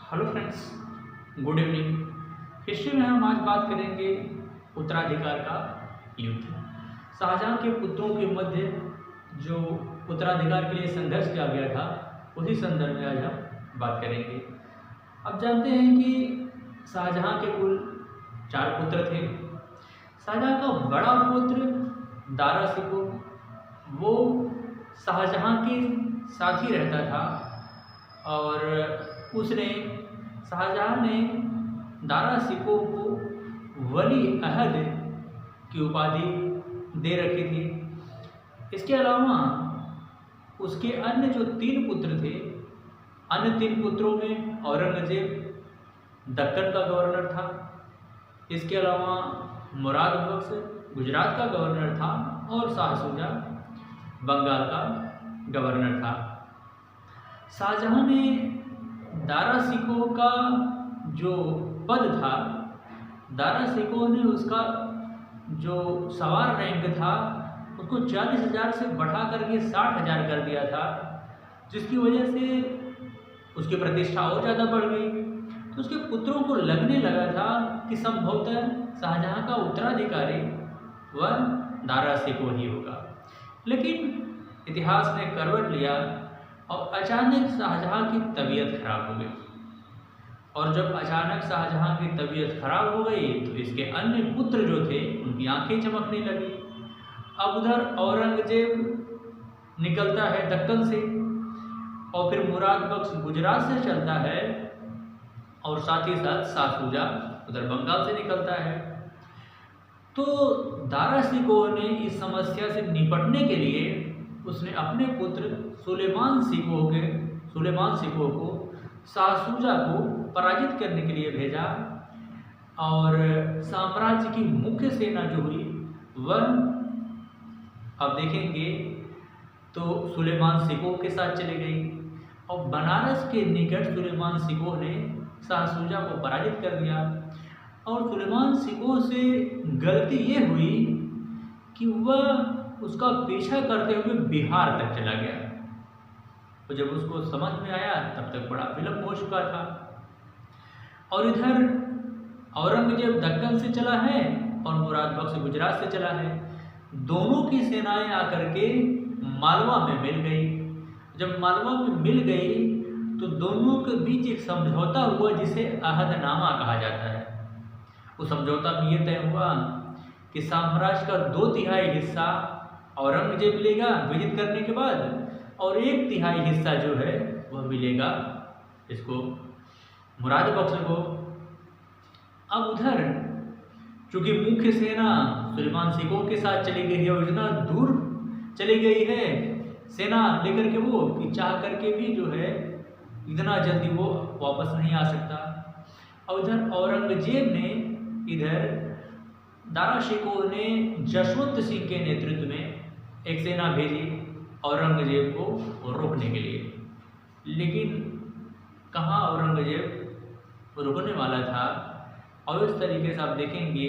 Hello friends, good evening. History में हम आज बात करेंगे उत्तराधिकार का युद्ध। शाहजहां के पुत्रों के मध्य जो उत्तराधिकार के लिए संघर्ष किया गया था, उसी संदर्भ में आज हम बात करेंगे। अब जानते हैं कि शाहजहां के कुल 4 पुत्र थे। शाहजहां का बड़ा पुत्र दारा शिकोह, वो शाहजहां के साथ ही रहता था और शाहजहां ने दारा शिकोह को वली अहद की उपाधि दे रखी थी। इसके अलावा उसके अन्य जो 3 पुत्र थे, अन्य 3 पुत्रों में औरंगजेब दक्कन का गवर्नर था। इसके अलावा मुराद बख्श गुजरात का गवर्नर था और शाह शुजा बंगाल का गवर्नर था। शाहजहां ने दारा शिकोह का जो पद था, दारा शिकोह ने उसका जो सवार रैंक था उसको 40,000 से बढ़ा करके 60,000 कर दिया था, जिसकी वजह से उसकी प्रतिष्ठा और ज़्यादा बढ़ गई। तो उसके पुत्रों को लगने लगा था कि संभवतः शाहजहां का उत्तराधिकारी वह दारा शिकोह ही होगा। लेकिन इतिहास ने करवट लिया और अचानक शाहजहां की तबीयत खराब हो गई। और जब अचानक शाहजहां की तबीयत खराब हो गई तो इसके अन्य पुत्र जो थे उनकी आंखें चमकने लगी। अब उधर औरंगजेब निकलता है दक्कन से और फिर मुराद बख्श गुजरात से चलता है और साथ ही साथ शाह शुजा उधर बंगाल से निकलता है। तो दारा शिकोह ने इस समस्या से निपटने के लिए उसने अपने पुत्र सुलेमान शिकोह को शाह शुजा को पराजित करने के लिए भेजा और साम्राज्य की मुख्य सेना जो हुई वह, अब देखेंगे तो सुलेमान शिकोह के साथ चली गई और बनारस के निकट सुलेमान शिकोह ने शाह शुजा को पराजित कर दिया। और सुलेमान शिकोह से गलती ये हुई कि वह उसका पीछा करते हुए बिहार तक चला गया। तो जब उसको समझ में आया तब तक बड़ा विलंब हो चुका था। और इधर औरंगजेब दक्कन से चला है और मुराद बख्श गुजरात से चला है। दोनों की सेनाएं आकर के मालवा में मिल गई। जब मालवा में मिल गई तो दोनों के बीच एक समझौता हुआ जिसे अहदनामा कहा जाता है। उस समझौता में ये तय हुआ कि साम्राज्य का 2/3 हिस्सा औरंगजेब लेगा विजित करने के बाद और 1/3 हिस्सा जो है वह मिलेगा इसको मुराद बख्श को। अब उधर चूंकि मुख्य सेना सुलेमान शिकोह के साथ चली गई है और इतना दूर चली गई है सेना लेकर के वो कि चाह करके भी जो है इतना जल्दी वो वापस नहीं आ सकता। और उधर औरंगजेब ने इधर दारा शिकोह ने जशवंत सिंह के नेतृत्व में एक सेना भेजी औरंगजेब को रोकने के लिए। लेकिन कहाँ औरंगजेब रुकने वाला था। और इस तरीके से आप देखेंगे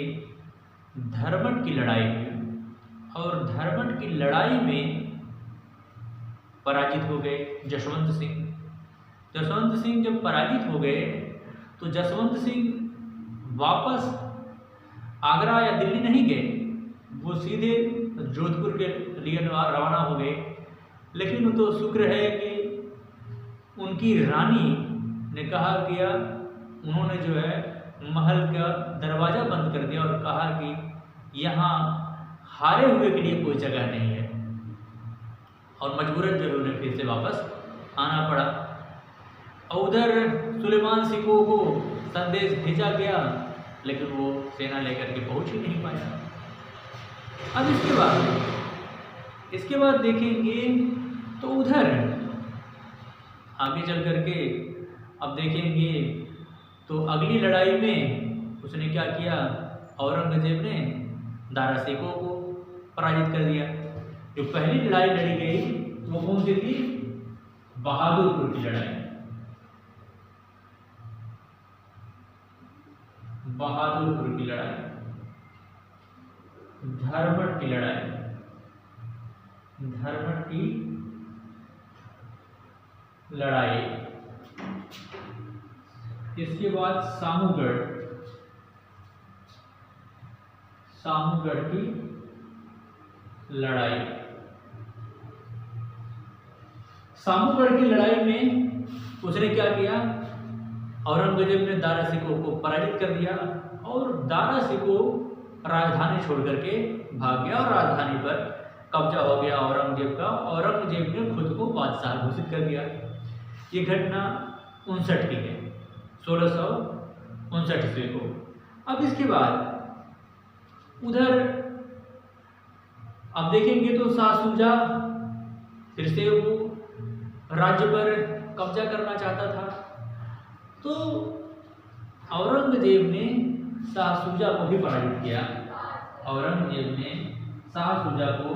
धरमट की लड़ाई हुई और धरमट की लड़ाई में पराजित हो गए जशवंत सिंह। जशवंत सिंह जब पराजित हो गए तो जशवंत सिंह वापस आगरा या दिल्ली नहीं गए, वो सीधे जोधपुर के लिए रवाना हो गए। लेकिन तो शुक्र है कि उनकी रानी ने कहा किया, उन्होंने जो है महल का दरवाज़ा बंद कर दिया और कहा कि यहाँ हारे हुए के लिए कोई जगह नहीं है। और मजबूरन जो है उन्हें फिर से वापस आना पड़ा। और उधर सुलेमान शिकोह को संदेश भेजा गया लेकिन वो सेना लेकर के पहुंच ही नहीं पाया। अब इसके बाद देखेंगे तो उधर आगे चल करके अब देखेंगे तो अगली लड़ाई में उसने क्या किया, औरंगजेब ने दारा शिकोह को पराजित कर दिया। जो पहली लड़ाई लड़ी गई वो कौन सी थी? बहादुरपुर की लड़ाई। बहादुरपुर की लड़ाई, धरमट की लड़ाई, धरमट की लड़ाई इसके बाद सामूगढ़, सामूगढ़ की लड़ाई। सामूगढ़ की लड़ाई में उसने क्या किया, औरंगजेब ने दारा शिकोह को पराजित कर दिया और दारा शिकोह राजधानी छोड़ करके भाग गया और राजधानी पर कब्जा हो गया औरंगजेब का। औरंगजेब ने खुद को बादशाह घोषित कर दिया। ये घटना 59 की है, 1659 ईस्वी को। अब इसके बाद उधर अब देखेंगे तो शाह शुजा फिर से वो राज्य पर कब्जा करना चाहता था, तो औरंगजेब ने शाह शुजा को भी पराजित किया। औरंगजेब ने शाह शुजा को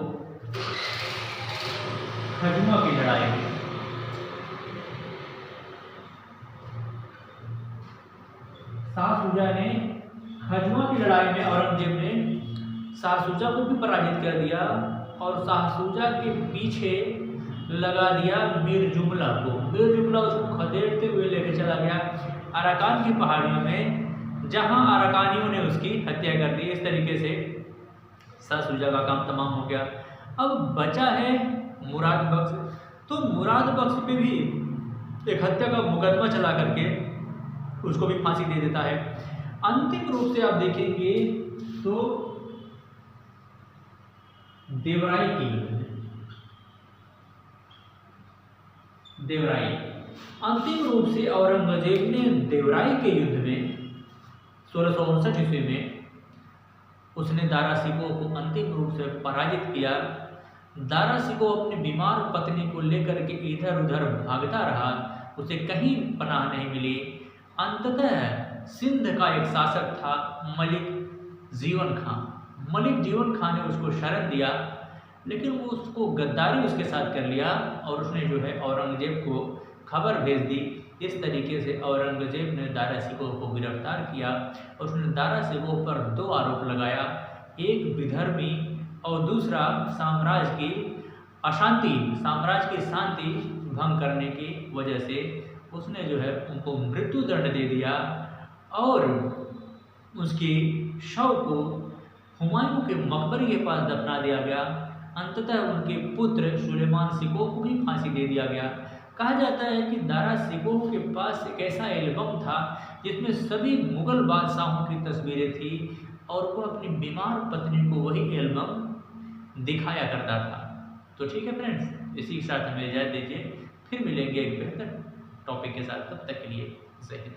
खजुमा की लड़ाई में, शाह शुजा ने खजुमा की लड़ाई में औरंगजेब ने शाह शुजा को भी पराजित कर दिया और शाह शुजा के पीछे लगा दिया मीर जुमला को। मीर जुमला उसको खदेड़ते हुए लेकर चला गया अराकान की पहाड़ियों में, जहां अराकानियों ने उसकी हत्या कर दी। इस तरीके से शाह शुजा का काम तमाम हो गया। अब बचा है मुराद बख्श, तो मुराद बख्श पे भी एक हत्या का मुकदमा चला करके उसको भी फांसी दे देता है। अंतिम रूप से आप देखेंगे तो देवराई की युद्ध, देवराई, अंतिम रूप से औरंगजेब ने देवराई के युद्ध में 1659 ईस्वी में उसने दारा शिकोह को अंतिम रूप से पराजित किया। दारा शिकोह अपनी बीमार पत्नी को लेकर के इधर उधर भागता रहा, उसे कहीं पनाह नहीं मिली। अंततः सिंध का एक शासक था मलिक जीवन खां। मलिक जीवन खां ने उसको शरण दिया, लेकिन वो उसको गद्दारी उसके साथ कर लिया और उसने जो है औरंगजेब को खबर भेज दी। इस तरीके से औरंगजेब ने दारा शिकोह को गिरफ्तार किया और उसने दारा शिकोह पर 2 आरोप लगाया, एक विधर्मी और दूसरा साम्राज्य की अशांति, साम्राज्य की शांति भंग करने की वजह से उसने जो है उनको मृत्यु दंड दे दिया और उसकी शव को हुमायूं के मकबरे के पास दफना दिया गया। अंततः उनके पुत्र सुलेमान शिकोह को भी फांसी दे दिया गया। कहा जाता है कि दारा शिकोह के पास एक ऐसा एल्बम था जिसमें सभी मुगल बादशाहों की तस्वीरें थी और वो अपनी बीमार पत्नी को वही एल्बम दिखाया करता था। तो ठीक है फ्रेंड्स, इसी के साथ हमें इजाज़त दीजिए, फिर मिलेंगे एक बेहतर टॉपिक के साथ। तब तक के लिए जय हिंद।